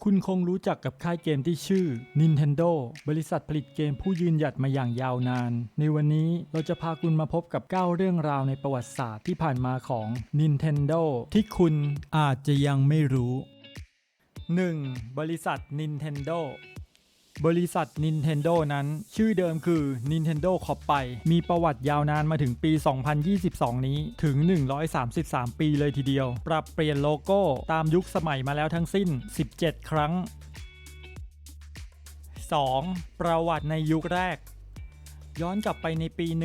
คุณคงรู้จักกับค่ายเกมที่ชื่อ Nintendo บริษัทผลิตเกมผู้ยืนหยัดมาอย่างยาวนานในวันนี้เราจะพาคุณมาพบกับ9เรื่องราวในประวัติศาสตร์ที่ผ่านมาของ Nintendo ที่คุณอาจจะยังไม่รู้ 1. บริษัท Nintendoบริษัท Nintendo นั้นชื่อเดิมคือ Nintendo Corp ไปมีประวัติยาวนานมาถึงปี 2022 นี้ถึง 133 ปีเลยทีเดียวปรับเปลี่ยนโลโก้ตามยุคสมัยมาแล้วทั้งสิ้น 17 ครั้ง 2. ประวัติในยุคแรกย้อนกลับไปในปี 1889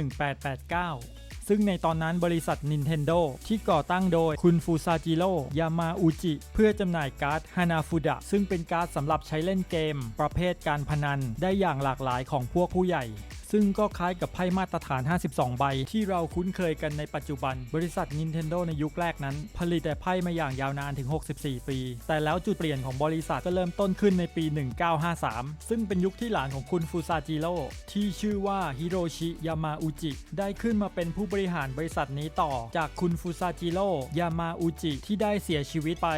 ซึ่งในตอนนั้นบริษัท Nintendo ที่ก่อตั้งโดยคุณฟูซาจิโร่ ยามาอุจิเพื่อจำหน่ายการ์ดฮานาฟุดะซึ่งเป็นการ์ดสำหรับใช้เล่นเกมประเภทการพนันได้อย่างหลากหลายของพวกผู้ใหญ่ซึ่งก็คล้ายกับไพ่มาตรฐาน 52 ใบที่เราคุ้นเคยกันในปัจจุบันบริษัท Nintendo ในยุคแรกนั้นผลิตแต่ไพ่มาอย่างยาวนานถึง 64 ปีแต่แล้วจุดเปลี่ยนของบริษัทก็เริ่มต้นขึ้นในปี 1953 ซึ่งเป็นยุคที่หลานของคุณฟูซาจิโร่ที่ชื่อว่าฮิโรชิ ยามาอุจิได้ขึ้นมาเป็นผู้บริหารบริษัทนี้ต่อจากคุณฟูซาจิโร่ ยามาอุจิที่ได้เสียชีวิตไป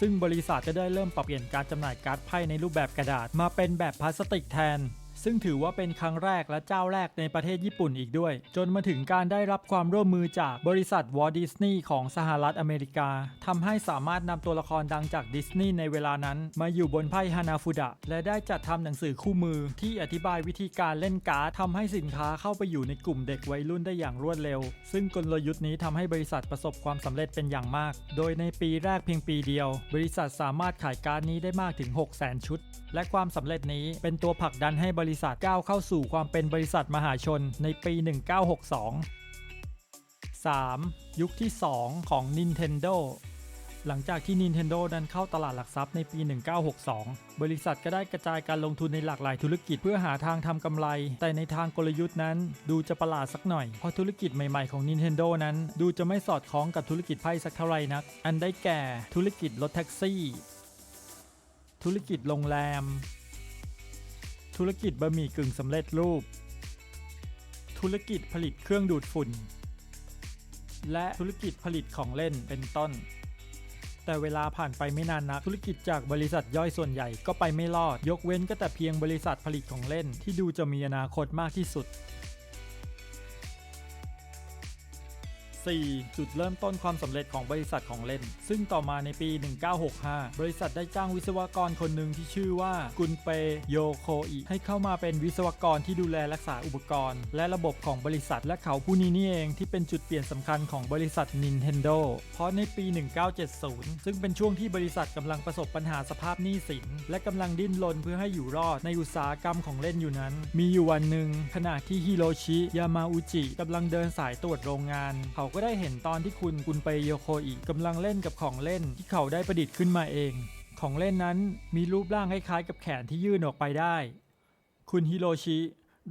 ซึ่งบริษัทก็ได้เริ่มปรับเปลี่ยนการจำหน่ายการ์ดไพ่ในรูปแบบกระดาษมาเป็นแบบพลาสติกแทนซึ่งถือว่าเป็นครั้งแรกและเจ้าแรกในประเทศญี่ปุ่นอีกด้วยจนมาถึงการได้รับความร่วมมือจากบริษัทวอลต์ดิสนีย์ของสหรัฐอเมริกาทำให้สามารถนำตัวละครดังจากดิสนีย์ในเวลานั้นมาอยู่บนไพ่ฮานาฟุดะและได้จัดทำหนังสือคู่มือที่อธิบายวิธีการเล่นการ์ดทำให้สินค้าเข้าไปอยู่ในกลุ่มเด็กวัยรุ่นได้อย่างรวดเร็วซึ่งกลยุทธ์นี้ทำให้บริษัทประสบความสำเร็จเป็นอย่างมากโดยในปีแรกเพียงปีเดียวบริษัทสามารถขายการ์ดนี้ได้มากถึง 600,000 ชุดและความสำเร็จนี้เป็นตัวผลักดันให้บริษัทก้าวเข้าสู่ความเป็นบริษัทมหาชนในปี 1962 3. ยุคที่ 2 ของ Nintendo หลังจากที่ Nintendo นั้นเข้าตลาดหลักทรัพย์ในปี 1962 บริษัทก็ได้กระจายการลงทุนในหลากหลายธุรกิจเพื่อหาทางทำกำไรแต่ในทางกลยุทธ์นั้นดูจะประหลาดสักหน่อยเพราะธุรกิจใหม่ๆของ Nintendo นั้นดูจะไม่สอดคล้องกับธุรกิจไพ่สักเท่าไหร่นักอันได้แก่ธุรกิจรถแท็กซี่ธุรกิจโรงแรมธุรกิจบะหมี่กึ่งสำเร็จรูปธุรกิจผลิตเครื่องดูดฝุ่นและธุรกิจผลิตของเล่นเป็นต้นแต่เวลาผ่านไปไม่นานนักธุรกิจจากบริษัทย่อยส่วนใหญ่ก็ไปไม่รอดยกเว้นก็แต่เพียงบริษัทผลิตของเล่นที่ดูจะมีอนาคตมากที่สุด4. จุดเริ่มต้นความสำเร็จของบริษัทของเล่นซึ่งต่อมาในปี 1965 บริษัทได้จ้างวิศวกรคนหนึ่งที่ชื่อว่ากุนเปโยโคอิให้เข้ามาเป็นวิศวกรที่ดูแลรักษาอุปกรณ์และระบบของบริษัทและเขาผู้นี้นี่เองที่เป็นจุดเปลี่ยนสำคัญของบริษัท Nintendo เพราะในปี 1970 ซึ่งเป็นช่วงที่บริษัทกำลังประสบปัญหาสภาพหนี้สินและกำลังดิ้นรนเพื่อให้อยู่รอดในอุตสาหกรรมของเล่นอยู่นั้นมีอยู่วันหนึ่งขณะที่ฮิโรชิ ยามาอุจิกำลังเดินสายตรวจโรงงานเขาก็ได้เห็นตอนที่คุณกุนเปโยโคอิกำลังเล่นกับของเล่นที่เขาได้ประดิษฐ์ขึ้นมาเองของเล่นนั้นมีรูปร่างคล้ายๆกับแขนที่ยื่นออกไปได้คุณฮิโรชิ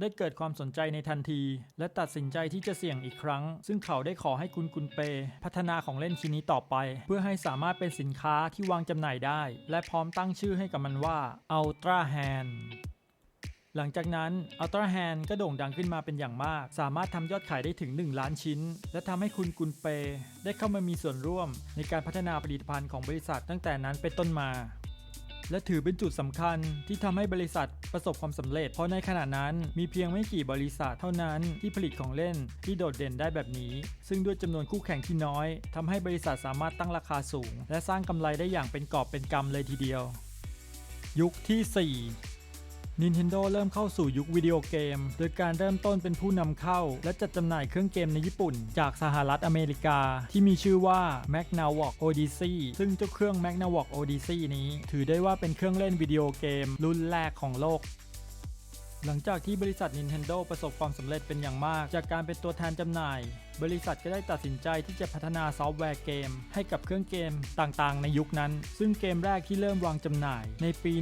ได้เกิดความสนใจในทันทีและตัดสินใจที่จะเสี่ยงอีกครั้งซึ่งเขาได้ขอให้คุณกุนเปพัฒนาของเล่นชิ้นนี้ต่อไปเพื่อให้สามารถเป็นสินค้าที่วางจำหน่ายได้และพร้อมตั้งชื่อให้กับมันว่า Ultra Handหลังจากนั้น Ultra Hand ก็โด่งดังขึ้นมาเป็นอย่างมากสามารถทำยอดขายได้ถึง 1 ล้านชิ้นและทำให้คุณกุนเปได้เข้ามามีส่วนร่วมในการพัฒนาผลิตภัณฑ์ของบริษัทตั้งแต่นั้นเป็นต้นมาและถือเป็นจุดสำคัญที่ทำให้บริษัทประสบความสำเร็จเพราะในขณะนั้นมีเพียงไม่กี่บริษัทเท่านั้นที่ผลิตของเล่นที่โดดเด่นได้แบบนี้ซึ่งด้วยจำนวนคู่แข่งที่น้อยทำให้บริษัทสามารถตั้งราคาสูงและสร้างกำไรได้อย่างเป็นกอบเป็นกำเลยทีเดียวยุคที่ 4Nintendo เริ่มเข้าสู่ยุควิดีโอเกมโดยการเริ่มต้นเป็นผู้นำเข้าและจัดจำหน่ายเครื่องเกมในญี่ปุ่นจากสหรัฐอเมริกาที่มีชื่อว่า Magnavox Odyssey ซึ่งเจ้าเครื่อง Magnavox Odyssey นี้ถือได้ว่าเป็นเครื่องเล่นวิดีโอเกมรุ่นแรกของโลกหลังจากที่บริษัท Nintendo ประสบความสำเร็จเป็นอย่างมากจากการเป็นตัวแทนจำหน่ายบริษัทก็ได้ตัดสินใจที่จะพัฒนาซอฟต์แวร์เกมให้กับเครื่องเกมต่างๆในยุคนั้นซึ่งเกมแรกที่เริ่มวางจำหน่ายในปี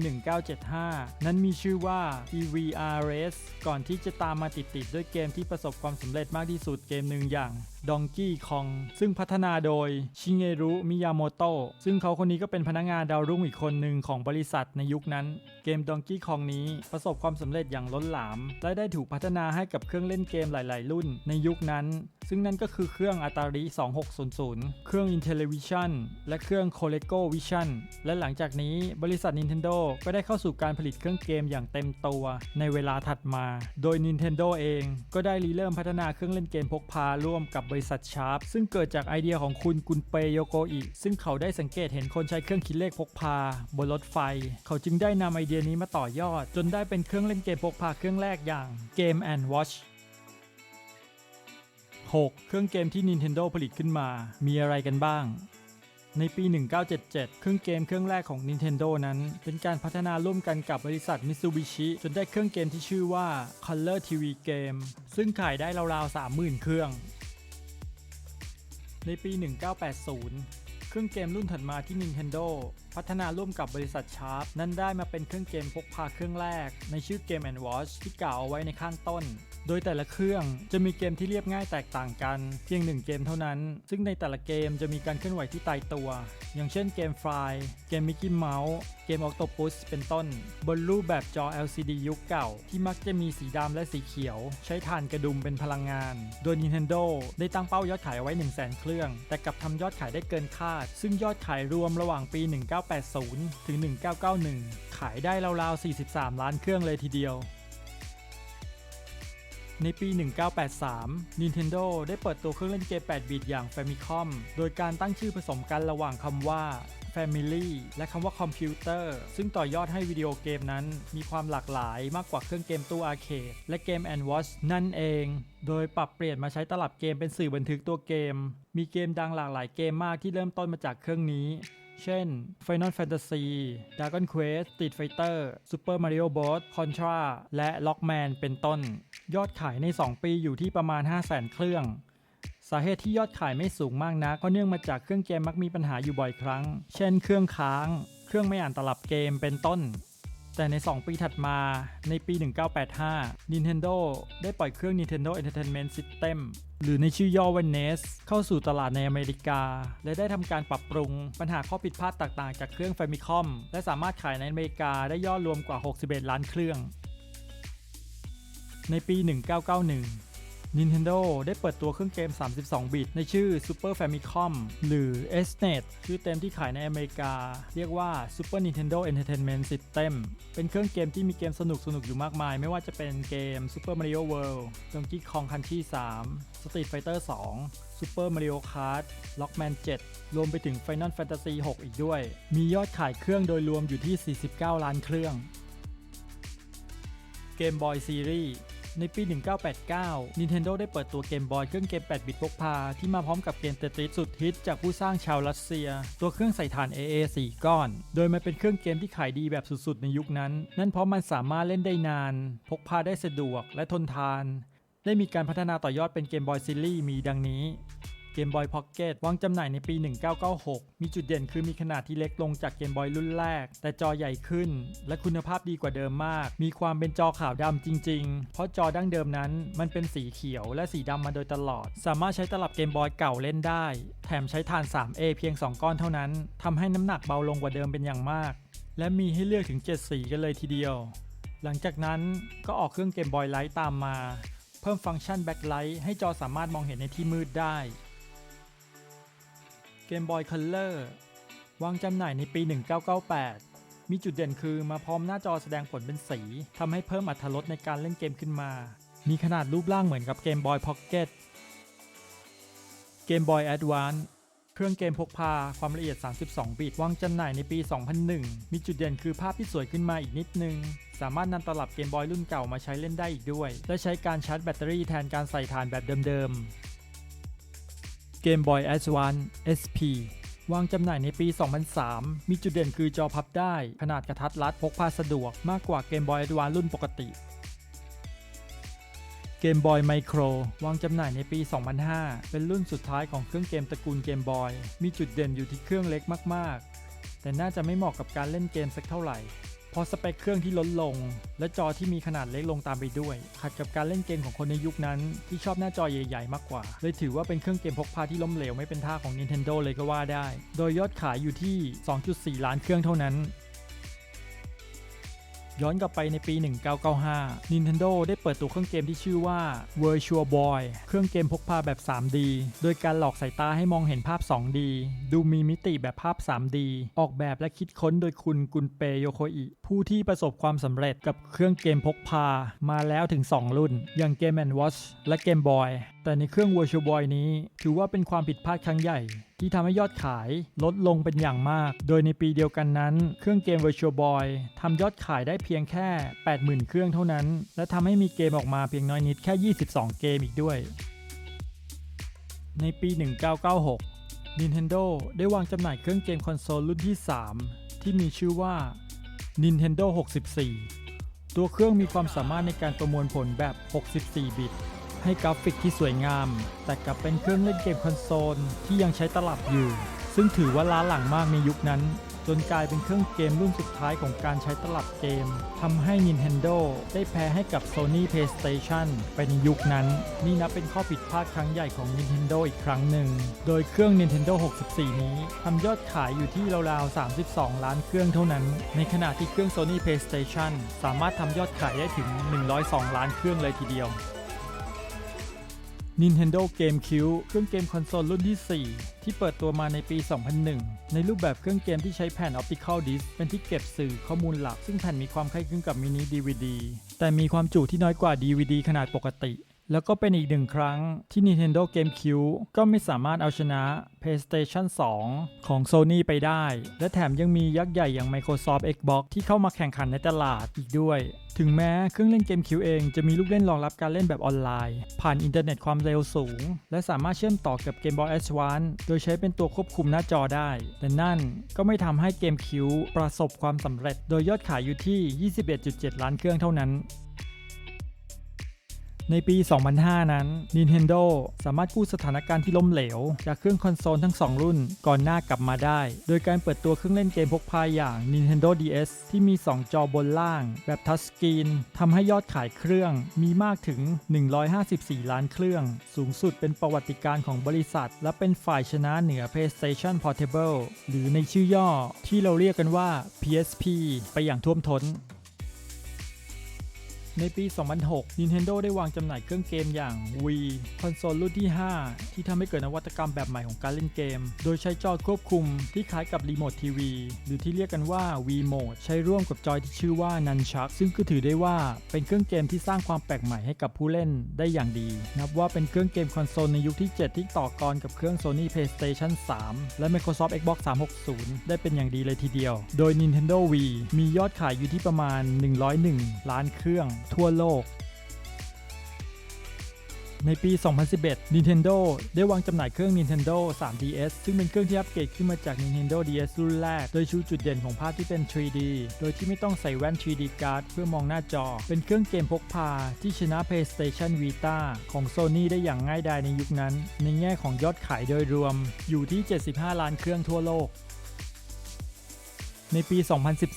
1975 นั้นมีชื่อว่า EVRS ก่อนที่จะตามมาติดๆด้วยเกมที่ประสบความสำเร็จมากที่สุดเกมหนึ่งอย่าง Donkey Kong ซึ่งพัฒนาโดยชิเงรุ มิยาโมโตะซึ่งเขาคนนี้ก็เป็นพนักงานดาวรุ่งอีกคนหนึ่งของบริษัทในยุคนั้นเกม Donkey Kong นี้ประสบความสำเร็จอย่างล้นหลามและได้ถูกพัฒนาให้กับเครื่องเล่นเกมหลายๆรุ่นในยุคนั้น ซึ่งนั่นก็คือเครื่อง Atari 2600 เครื่อง Intellivision และเครื่อง ColecoVision และหลังจากนี้บริษัท Nintendo ก็ได้เข้าสู่การผลิตเครื่องเกมอย่างเต็มตัวในเวลาถัดมาโดย Nintendo เองก็ได้ริเริ่มพัฒนาเครื่องเล่นเกมพกพาร่วมกับบริษัท Sharp ซึ่งเกิดจากไอเดียของคุณกุนเปโยโกอิซึ่งเขาได้สังเกตเห็นคนใช้เครื่องคิดเลขพกพาบนรถไฟเขาจึงได้นำไอเดียนี้มาต่อยอดจนได้เป็นเครื่องเล่นเกมพกพาเครื่องแรกอย่าง Game & Watch 6. เครื่องเกมที่ Nintendo ผลิตขึ้นมามีอะไรกันบ้างในปี 1977 เครื่องเกมเครื่องแรกของ Nintendo นั้นเป็นการพัฒนาร่วมกันกับบริษัท Mitsubishi จนได้เครื่องเกมที่ชื่อว่า Color TV Game ซึ่งขายได้ราวๆ 30,000 เครื่องในปี 1980 เครื่องเกมรุ่นถัดมาที่ Nintendo พัฒนาร่วมกับบริษัท Sharp นั้นได้มาเป็นเครื่องเกมพกพาเครื่องแรกในชื่อ Game & Watch ที่กล่าวเอาไว้ในข้างต้นโดยแต่ละเครื่องจะมีเกมที่เรียบง่ายแตกต่างกันเพียง1เกมเท่านั้นซึ่งในแต่ละเกมจะมีการเคลื่อนไหวที่ตายตัวอย่างเช่นเกม Fly เกม Mickey Mouse เกม Octopus เป็นต้นบนรูปแบบจอ LCD ยุคเก่าที่มักจะมีสีดำและสีเขียวใช้ถ่านกระดุมเป็นพลังงานโดย Nintendo ได้ตั้งเป้ายอดขายไว้ 100,000 เครื่องแต่กลับทำยอดขายได้เกินคาดซึ่งยอดขายรวมระหว่างปี 1980 ถึง 1991 ขายได้ราวๆ 43 ล้านเครื่องเลยทีเดียวในปี 1983 Nintendo ได้เปิดตัวเครื่องเล่นเกม 8 บิตอย่าง Famicom โดยการตั้งชื่อผสมกันระหว่างคำว่า Family และคำว่า Computer ซึ่งต่อยอดให้วิดีโอเกมนั้นมีความหลากหลายมากกว่าเครื่องเกมตู้อาร์เคดและเกม &Watch นั่นเองโดยปรับเปลี่ยนมาใช้ตลับเกมเป็นสื่อบันทึกตัวเกมมีเกมดังหลากหลายเกมมากที่เริ่มต้นมาจากเครื่องนี้เช่น Final Fantasy, Dragon Quest, Street Fighter, Super Mario Bros, Contra และ Rockman เป็นต้นยอดขายใน 2 ปีอยู่ที่ประมาณ 500,000 เครื่องสาเหตุที่ยอดขายไม่สูงมากนักก็เนื่องมาจากเครื่องเกมมักมีปัญหาอยู่บ่อยครั้งเช่นเครื่องค้างเครื่องไม่อ่านตลับเกมเป็นต้นแต่ใน 2 ปีถัดมาในปี 1985 Nintendo ได้ปล่อยเครื่อง Nintendo Entertainment System หรือในชื่อย่อว่า NES เข้าสู่ตลาดในอเมริกาและได้ทำการปรับปรุงปัญหาข้อผิดพลาดต่างๆจากเครื่อง Famicom และสามารถขายในอเมริกาได้ยอดรวมกว่า 61 ล้านเครื่องในปี 1991 Nintendo ได้เปิดตัวเครื่องเกม 32 บิตในชื่อ Super Famicom หรือ SNES ชื่อเต็มที่ขายในอเมริกาเรียกว่า Super Nintendo Entertainment System เป็นเครื่องเกมที่มีเกมสนุกอยู่มากมายไม่ว่าจะเป็นเกม Super Mario World, Donkey Kong Country 3, Street Fighter 2, Super Mario Kart, Rockman 7 รวมไปถึง Final Fantasy 6 อีกด้วยมียอดขายเครื่องโดยรวมอยู่ที่ 49 ล้านเครื่อง Game Boy Seriesในปี 1989 Nintendo ได้เปิดตัวเกมบอยเครื่องเกม 8 บิตพกพาที่มาพร้อมกับเกมเตตริสสุดฮิตจากผู้สร้างชาวรัสเซียตัวเครื่องใส่ถ่าน AA 4 ก้อนโดยมันเป็นเครื่องเกมที่ขายดีแบบสุดๆในยุคนั้นนั่นเพราะมันสามารถเล่นได้นานพกพาได้สะดวกและทนทานได้มีการพัฒนาต่อยอดเป็นเกมบอยซีรีส์มีดังนี้เกมบอยพ็อกเก็ตวางจำหน่ายในปี 1996 มีจุดเด่นคือมีขนาดที่เล็กลงจากเกมบอยรุ่นแรกแต่จอใหญ่ขึ้นและคุณภาพดีกว่าเดิมมากมีความเป็นจอขาวดำจริงๆเพราะจอดั้งเดิมนั้นมันเป็นสีเขียวและสีดำมาโดยตลอดสามารถใช้ตลับเกมบอยเก่าเล่นได้แถมใช้ถ่าน 3A เพียง 2 ก้อนเท่านั้นทำให้น้ำหนักเบาลงกว่าเดิมเป็นอย่างมากและมีให้เลือกถึง 7 สีกันเลยทีเดียวหลังจากนั้นก็ออกเครื่องเกมบอยไลท์ตามมาเพิ่มฟังก์ชันแบ็คไลท์ให้จอสามารถมองเห็นในที่มืดได้เกมบอยคัลเลอร์วางจำหน่ายในปี 1998 มีจุดเด่นคือมาพร้อมหน้าจอแสดงผลเป็นสีทำให้เพิ่มอรรถรสในการเล่นเกมขึ้นมามีขนาดรูปร่างเหมือนกับเกมบอยพ็อกเก็ตเกมบอยแอดวานซ์เครื่องเกมพกพาความละเอียด 32 บิตวางจำหน่ายในปี 2001 มีจุดเด่นคือภาพที่สวยขึ้นมาอีกนิดนึงสามารถนำตลับเกมบอยรุ่นเก่ามาใช้เล่นได้อีกด้วยและใช้การชาร์จแบตเตอรี่แทนการใส่ถ่านแบบเดิมเกมบอยแอดวานซ์ SP วางจำหน่ายในปี 2003 มีจุดเด่นคือจอพับได้ขนาดกระทัดรัดพกพาสะดวกมากกว่าเกมบอยแอดวานซ์รุ่นปกติเกมบอยไมโครวางจำหน่ายในปี 2005 เป็นรุ่นสุดท้ายของเครื่องเกมตระกูลเกมบอยมีจุดเด่นอยู่ที่เครื่องเล็กมากๆแต่น่าจะไม่เหมาะกับการเล่นเกมสักเท่าไหร่เพราะสเปคเครื่องที่ลดลงและจอที่มีขนาดเล็กลงตามไปด้วยขัดกับการเล่นเกมของคนในยุคนั้นที่ชอบหน้าจอใหญ่ๆมากกว่าเลยถือว่าเป็นเครื่องเกมพกพาที่ล้มเหลวไม่เป็นท่าของ Nintendo เลยก็ว่าได้โดยยอดขายอยู่ที่ 2.4 ล้านเครื่องเท่านั้น ย้อนกลับไปในปี 1995 Nintendo ได้เปิดตัวเครื่องเกมที่ชื่อว่า Virtual Boy เครื่องเกมพกพาแบบ 3D โดยการหลอกสายตาให้มองเห็นภาพ 2D ดูมีมิติแบบภาพ 3D ออกแบบและคิดค้นโดยคุณกุนเปโยโคอิผู้ที่ประสบความสำเร็จกับเครื่องเกมพกพามาแล้วถึง 2 รุ่นอย่าง Game & Watch และ Game Boy แต่ในเครื่อง Virtual Boy นี้ถือว่าเป็นความผิดพลาดครั้งใหญ่ที่ทำให้ยอดขายลดลงเป็นอย่างมากโดยในปีเดียวกันนั้นเครื่องเกม Virtual Boy ทำยอดขายได้เพียงแค่ 80,000 เครื่องเท่านั้นและทำให้มีเกมออกมาเพียงน้อยนิดแค่ 22 เกมอีกด้วยในปี 1996 Nintendo ได้วางจำหน่ายเครื่องเกมคอนโซลรุ่นที่ 3 ที่มีชื่อว่า Nintendo 64 ตัวเครื่องมีความสามารถในการประมวลผลแบบ 64 บิตให้กราฟิกที่สวยงามแต่กลับเป็นเครื่องเล่นเกมคอนโซลที่ยังใช้ตลับอยู่ซึ่งถือว่าล้าหลังมากในยุคนั้นจนกลายเป็นเครื่องเกมรุ่นสุดท้ายของการใช้ตลับเกมทำให้ Nintendo ได้แพ้ให้กับ Sony PlayStation ไปในยุคนั้นนี่นับเป็นข้อผิดพลาดครั้งใหญ่ของ Nintendo อีกครั้งหนึ่งโดยเครื่อง Nintendo 64 นี้ทำยอดขายอยู่ที่ราวๆ 32 ล้านเครื่องเท่านั้นในขณะที่เครื่อง Sony PlayStation สามารถทำยอดขายได้ถึง 102 ล้านเครื่องเลยทีเดียวNintendo GameCube เครื่องเกมคอนโซลรุ่นที่ 4 ที่เปิดตัวมาในปี 2001 ในรูปแบบเครื่องเกมที่ใช้แผ่น Optical Disc เป็นที่เก็บสื่อข้อมูลหลักซึ่งแผ่นมีความคล้ายคลึงกับมินิ DVD แต่มีความจุที่น้อยกว่า DVD ขนาดปกติแล้วก็เป็นอีกหนึ่งครั้งที่ Nintendo GameCube ก็ไม่สามารถเอาชนะ PlayStation 2 ของ Sony ไปได้และแถมยังมียักษ์ใหญ่อย่าง Microsoft Xbox ที่เข้ามาแข่งขันในตลาดอีกด้วยถึงแม้เครื่องเล่น GameCube เองจะมีลูกเล่นรองรับการเล่นแบบออนไลน์ผ่านอินเทอร์เน็ตความเร็วสูงและสามารถเชื่อมต่อกับ Game Boy Advance โดยใช้เป็นตัวควบคุมหน้าจอได้แต่นั่นก็ไม่ทำให้ GameCube ประสบความสำเร็จโดยยอดขายอยู่ที่ 21.7 ล้านเครื่องเท่านั้นในปี 2005 นั้น Nintendo สามารถกู้สถานการณ์ที่ล้มเหลวจากเครื่องคอนโซลทั้ง 2 รุ่นก่อนหน้ากลับมาได้โดยการเปิดตัวเครื่องเล่นเกมพกพาอย่าง Nintendo DS ที่มี 2 จอบนล่างแบบทัชสกรีนทำให้ยอดขายเครื่องมีมากถึง 154 ล้านเครื่องสูงสุดเป็นประวัติการณ์ของบริษัทและเป็นฝ่ายชนะเหนือ PlayStation Portable หรือในชื่อย่อที่เราเรียกกันว่า PSP ไปอย่างท่วมท้นในปี 2006 Nintendo ได้วางจำหน่ายเครื่องเกมอย่าง Wii คอนโซลรุ่นที่ 5 ที่ทำให้เกิดนวัตกรรมแบบใหม่ของการเล่นเกมโดยใช้จอควบคุมที่คล้ายกับรีโมททีวีหรือที่เรียกกันว่า Wii Mode ใช้ร่วมกับจอยที่ชื่อว่า Nunchuck ซึ่งก็ถือได้ว่าเป็นเครื่องเกมที่สร้างความแปลกใหม่ให้กับผู้เล่นได้อย่างดีนับว่าเป็นเครื่องเกมคอนโซลในยุคที่ 7 ที่ต่อกรกับเครื่อง Sony PlayStation 3 และ Microsoft Xbox 360 ได้เป็นอย่างดีเลยทีเดียวโดย Nintendo Wii มียอดขายอยู่ที่ประมาณ 101 ล้านเครื่องทั่วโลกในปี 2011 Nintendo ได้วางจำหน่ายเครื่อง Nintendo 3DS ซึ่งเป็นเครื่องที่อัปเกรดขึ้นมาจาก Nintendo DS รุ่นแรกโดยชูจุดเด่นของภาพที่เป็น 3D โดยที่ไม่ต้องใส่แว่น 3D Card เพื่อมองหน้าจอเป็นเครื่องเกมพกพาที่ชนะ PlayStation Vita ของ Sony ได้อย่างง่ายดายในยุคนั้นในแง่ของยอดขายโดยรวมอยู่ที่ 75 ล้านเครื่องทั่วโลกในปี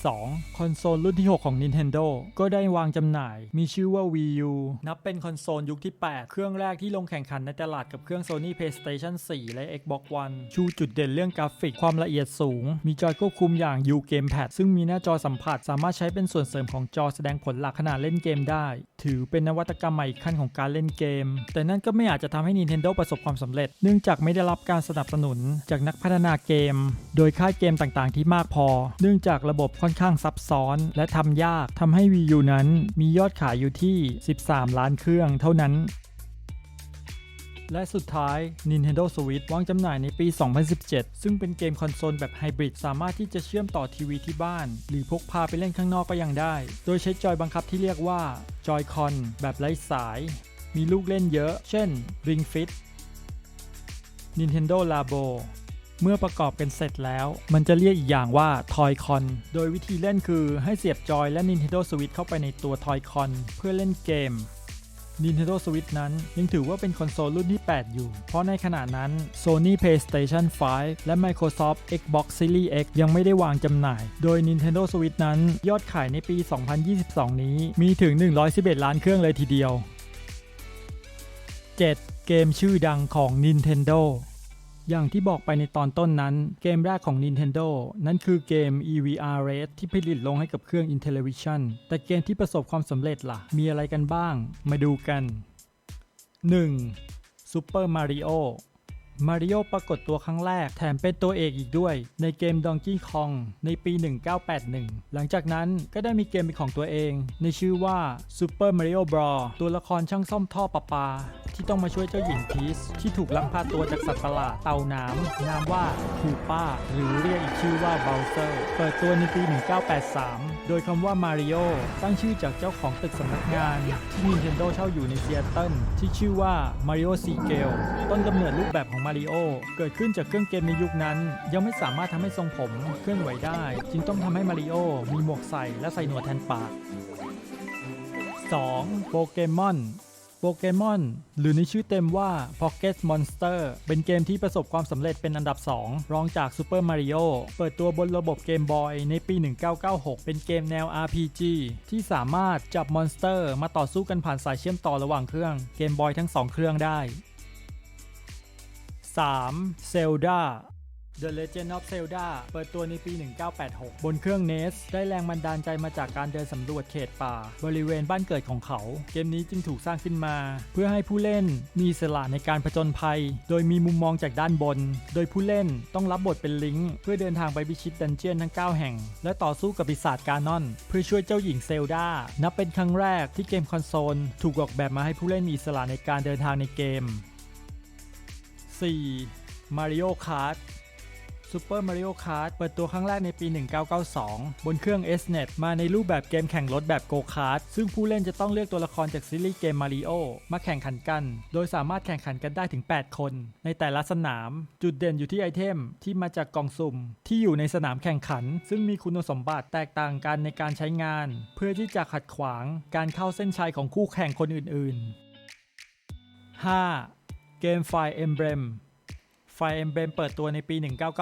2012 คอนโซลรุ่นที่ 6 ของ Nintendo ก็ได้วางจำหน่ายมีชื่อว่า Wii U นับเป็นคอนโซลยุคที่ 8 เครื่องแรกที่ลงแข่งขันในตลาดกับเครื่อง Sony PlayStation 4 และ Xbox One ชูจุดเด่นเรื่องกราฟิกความละเอียดสูงมีจอยควบคุมอย่าง U Gamepad ซึ่งมีหน้าจอสัมผัสสามารถใช้เป็นส่วนเสริมของจอแสดงผลหลักขณะเล่นเกมได้ถือเป็นนวัตกรรมใหม่อีกขั้นของการเล่นเกมแต่นั่นก็ไม่อาจจะทำให้ Nintendo ประสบความสำเร็จเนื่องจากไม่ได้รับการสนับสนุนจากนักพัฒนาเกมโดยค่ายเกมต่างๆที่มากพอเนื่องจากระบบค่อนข้างซับซ้อนและทำยากทำให้ Wii U นั้นมียอดขายอยู่ที่ 13 ล้านเครื่องเท่านั้นและสุดท้าย Nintendo Switch วางจำหน่ายในปี 2017 ซึ่งเป็นเกมคอนโซลแบบไฮบริดสามารถที่จะเชื่อมต่อทีวีที่บ้านหรือพกพาไปเล่นข้างนอกก็ยังได้โดยใช้จอยบังคับที่เรียกว่า Joy-Con แบบไร้สายมีลูกเล่นเยอะเช่น Ring Fit Nintendo Laboเมื่อประกอบกันเสร็จแล้วมันจะเรียกอีกอย่างว่า Toy-Con โดยวิธีเล่นคือให้เสียบจอยและ Nintendo Switch เข้าไปในตัว Toy-Con เพื่อเล่นเกม Nintendo Switch นั้นยังถือว่าเป็นคอนโซลรุ่นที่ 8 อยู่เพราะในขณะนั้น Sony PlayStation 5 และ Microsoft Xbox Series X ยังไม่ได้วางจำหน่ายโดย Nintendo Switch นั้นยอดขายในปี 2022 นี้มีถึง 111 ล้านเครื่องเลยทีเดียว 7. เกมชื่อดังของ Nintendo อย่างที่บอกไปในตอนต้นนั้นเกมแรกของ Nintendo นั่นคือเกม EVR Red ที่ผลิตลงให้กับเครื่อง Intellivision แต่เกมที่ประสบความสำเร็จล่ะมีอะไรกันบ้างมาดูกัน 1. Super Mario มาริโอปรากฏตัวครั้งแรกแถมเป็นตัวเอกอีกด้วยในเกม Donkey Kong ในปี 1981 หลังจากนั้นก็ได้มีเกมเป็นของตัวเองในชื่อว่า Super Mario Bros ตัวละครช่างซ่อมท่อประปาที่ต้องมาช่วยเจ้าหญิงพีชที่ถูกลักพาตัวจากสัตว์ประหลาดเต่าน้ำนามว่าคูป้าหรือเรียกอีกชื่อว่าเบลเซอร์เปิดตัวในปี 1983 โดยคำว่ามาริโอตั้งชื่อจากเจ้าของตึกสำนักงานที่ Nintendo เช่าอยู่ในซีแอตเทิลที่ชื่อว่า Mario Seagate ต้นกำเนิดรูปแบบของมาริโอเกิดขึ้นจากเครื่องเกมในยุคนั้นยังไม่สามารถทำให้ทรงผมเคลื่อนไหวได้จึงต้องทำให้มาริโอมีหมวกใส่และใส่หนวดแทนปาก 2. โปเกมอนหรือในชื่อเต็มว่า Pocket Monster เป็นเกมที่ประสบความสำเร็จเป็นอันดับ 2 รองจาก Super Mario เปิดตัวบนระบบเกมบอยในปี 1996 เป็นเกมแนว RPG ที่สามารถจับมอนสเตอร์มาต่อสู้กันผ่านสายเชื่อมต่อระหว่างเครื่องเกมบอยทั้ง 2 เครื่องได้ 3. Zelda The Legend of Zelda เปิดตัวในปี 1986 บนเครื่อง NES ได้แรงบันดาลใจมาจากการเดินสำรวจเขตป่าบริเวณบ้านเกิดของเขาเกมนี้จึงถูกสร้างขึ้นมาเพื่อให้ผู้เล่นมีอิสระในการผจญภัยโดยมีมุมมองจากด้านบนโดยผู้เล่นต้องรับบทเป็นลิงค์เพื่อเดินทางไปพิชิตดันเจียนทั้ง 9 แห่งและต่อสู้กับปีศาจกานอนเพื่อช่วยเจ้าหญิงเซลดานับเป็นครั้งแรกที่เกมคอนโซลถูกออกแบบมาให้ผู้เล่นมีอิสระในการเดินทางในเกม 4. Mario Kart Super Mario Kart เปิดตัวครั้งแรกในปี 1992 บนเครื่อง SNES มาในรูปแบบเกมแข่งรถแบบโกคาร์ทซึ่งผู้เล่นจะต้องเลือกตัวละครจากซีรีส์เกม Mario มาแข่งขันกันโดยสามารถแข่งขันกันได้ถึง 8 คนในแต่ละสนามจุดเด่นอยู่ที่ไอเทมที่มาจากกล่องสุ่มที่อยู่ในสนามแข่งขันซึ่งมีคุณสมบัติแตกต่างกันในการใช้งานเพื่อที่จะขัดขวางการเข้าเส้นชัยของคู่แข่งคนอื่นๆ 5. เกม Fire Emblem Fire Emblem เปิดตัวในปี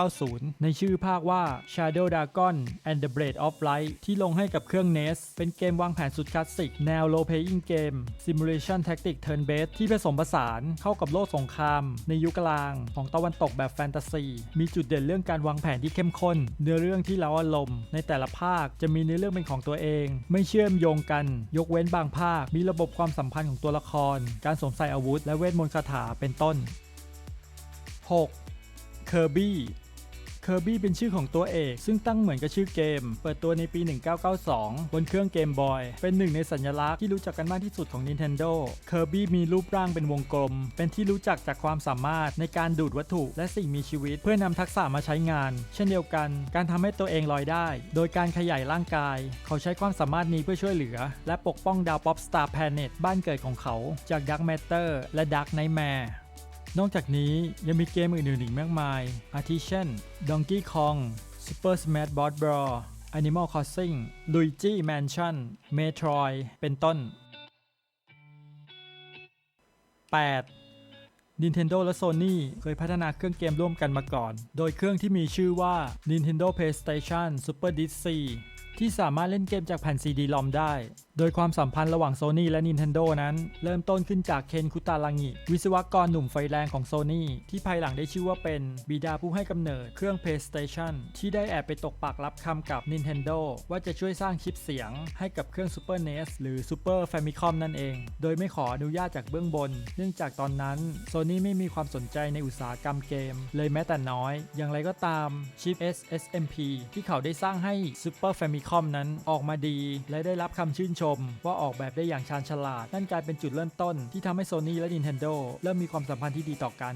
1990 ในชื่อภาคว่า Shadow Dragon and the Blade of Light ที่ลงให้กับเครื่อง NES เป็นเกมวางแผนสุดคลาสสิกแนว Role Playing Game Simulation Tactics Turn Based ที่ผสมผสานเข้ากับโลกสงครามในยุคกลางของตะวันตกแบบแฟนตาซีมีจุดเด่นเรื่องการวางแผนที่เข้มข้นเนื้อเรื่องที่เร้าอารมณ์ในแต่ละภาคจะมีเนื้อเรื่องเป็นของตัวเองไม่เชื่อมโยงกันยกเว้นบางภาคมีระบบความสัมพันธ์ของตัวละครการสวมใส่อาวุธและเวทมนต์คาถาเป็นต้น 6. Kirby เป็นชื่อของตัวเอกซึ่งตั้งเหมือนกับชื่อเกมเปิดตัวในปี 1992 บนเครื่องเกมบอยเป็นหนึ่งในสัญลักษณ์ที่รู้จักกันมากที่สุดของ Nintendo Kirby มีรูปร่างเป็นวงกลมเป็นที่รู้จักจากความสามารถในการดูดวัตถุและสิ่งมีชีวิตเพื่อนำทักษะมาใช้งานเช่นเดียวกันการทำให้ตัวเองลอยได้โดยการขยายร่างกายเขาใช้ความสามารถนี้เพื่อช่วยเหลือและปกป้องดาว Pop Star Planet บ้านเกิดของเขาจาก Dark Matter และ Dark Nightmareนอกจากนี้ยังมีเกมอื่นๆอีกมากมายอาทิเช่น Donkey Kong Super Smash Bros. Brawl Animal Crossing Luigi Mansion Metroid เป็นต้น 8. Nintendo และ Sony เคยพัฒนาเครื่องเกมร่วมกันมาก่อนโดยเครื่องที่มีชื่อว่า Nintendo PlayStation Super Disc C ที่สามารถเล่นเกมจากแผ่น CD-ROM ได้โดยความสัมพันธ์ระหว่าง Sony และ Nintendo นั้นเริ่มต้นขึ้นจากเคนคุตารางิวิศวกรหนุ่มไฟแรงของ Sony ที่ภายหลังได้ชื่อว่าเป็นบิดาผู้ให้กำเนิดเครื่อง PlayStation ที่ได้แอบไปตกปากรับคำกับ Nintendo ว่าจะช่วยสร้างชิปเสียงให้กับเครื่อง Super NES หรือ Super Famicom นั่นเองโดยไม่ขออนุญาตจากเบื้องบนเนื่องจากตอนนั้น Sony ไม่มีความสนใจในอุตสาหกรรมเกมเลยแม้แต่น้อยอย่างไรก็ตามชิป SSMP ที่เขาได้สร้างให้ Super Famicom นั้นออกมาดีและได้รับคำชื่นชมว่าออกแบบได้อย่างชาญฉลาดนั่นกลายเป็นจุดเริ่มต้นที่ทำให้ Sony และ Nintendo เริ่มมีความสัมพันธ์ที่ดีต่อกัน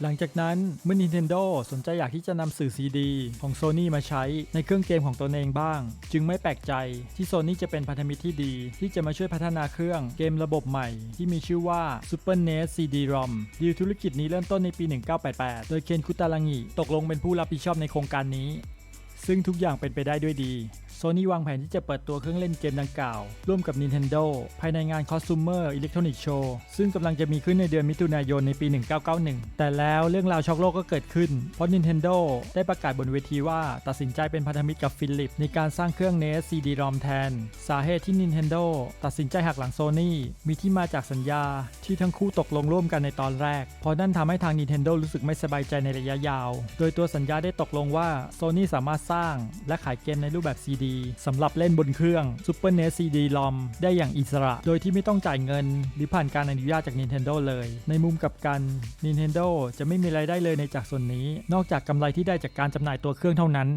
หลังจากนั้นเมื่อ Nintendo สนใจอยากที่จะนำสื่อ CD ของ Sony มาใช้ในเครื่องเกมของตนเองบ้างจึงไม่แปลกใจที่ Sony จะเป็นพันธมิตรที่ดีที่จะมาช่วยพัฒนาเครื่องเกมระบบใหม่ที่มีชื่อว่า Super NES CD-ROM ดีลธุรกิจนี้เริ่มต้นในปี 1988 โดยเคนคุตารางิตกลงเป็นผู้รับผิดชอบในโครงการนี้ซึ่งทุกอย่างเป็นไปได้ด้วยดี Sony วางแผนที่จะเปิดตัวเครื่องเล่นเกมดังกล่าวร่วมกับ Nintendo ภายในงาน Consumer Electronics Show ซึ่งกำลังจะมีขึ้นในเดือนมิถุนายนในปี 1991 แต่แล้วเรื่องราวช็อกโลกก็เกิดขึ้นเพราะ Nintendo ได้ประกาศบนเวทีว่าตัดสินใจเป็นพันธมิตรกับฟิลิปในการสร้างเครื่อง NES CD-ROM แทนสาเหตุที่ Nintendo ตัดสินใจหักหลัง Sony มีที่มาจากสัญญาที่ทั้งคู่ตกลงร่วมกันในตอนแรกเพราะนั่นทำให้ทาง Nintendo รู้สึกไม่สบายใจในระยะยาวโดยตัวสัญญาได้ตกลงว่า Sony สามารถสร้างและขายเกมในรูปแบบ CD สำหรับเล่นบนเครื่อง Super NES CD-ROM ได้อย่างอิสระโดยที่ไม่ต้องจ่ายเงินหรือผ่านการอนุญาตจาก Nintendo เลยในมุมกลับกัน Nintendo จะไม่มีรายได้เลยในจากส่วนนี้นอกจากกำไรที่ได้จากการจำหน่ายตัวเครื่องเท่านั้น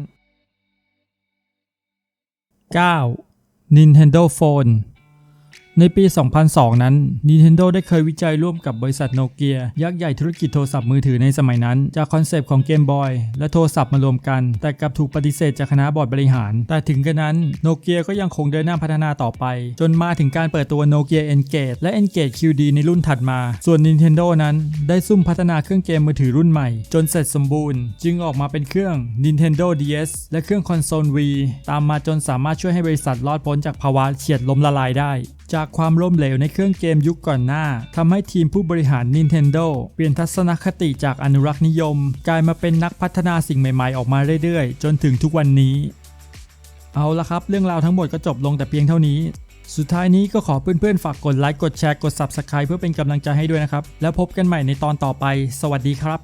9. Nintendo Phone ในปี 2002 นั้น Nintendo ได้เคยวิจัยร่วมกับบริษัทโนเกียยักษ์ใหญ่ธุรกิจโทรศัพท์มือถือในสมัยนั้นจากคอนเซปต์ของเกมบอยและโทรศัพท์มารวมกันแต่กลับถูกปฏิเสธจากคณะบอร์ดบริหารแต่ถึงกระนั้นโนเกียก็ยังคงเดินหน้าพัฒนาต่อไปจนมาถึงการเปิดตัว Nokia N-Gage และ N-Gage QD ในรุ่นถัดมาส่วน Nintendo นั้นได้ซุ่มพัฒนาเครื่องเกมมือถือรุ่นใหม่จนเสร็จสมบูรณ์จึงออกมาเป็นเครื่อง Nintendo DS และเครื่องคอนโซล Wii ตามมาจนสามารถช่วยให้บริษัทรอดพ้นจากภาวะเฉียดล้มละลายได้จากความล้มเหลวในเครื่องเกมยุคก่อนหน้าทำให้ทีมผู้บริหาร Nintendo เปลี่ยนทัศนคติจากอนุรักษ์นิยมกลายมาเป็นนักพัฒนาสิ่งใหม่ๆออกมาเรื่อยๆจนถึงทุกวันนี้เอาละครับเรื่องราวทั้งหมดก็จบลงแต่เพียงเท่านี้สุดท้ายนี้ก็ขอเพื่อนๆฝากกดไลค์กดแชร์กด Subscribe เพื่อเป็นกำลังใจให้ด้วยนะครับแล้วพบกันใหม่ในตอนต่อไปสวัสดีครับ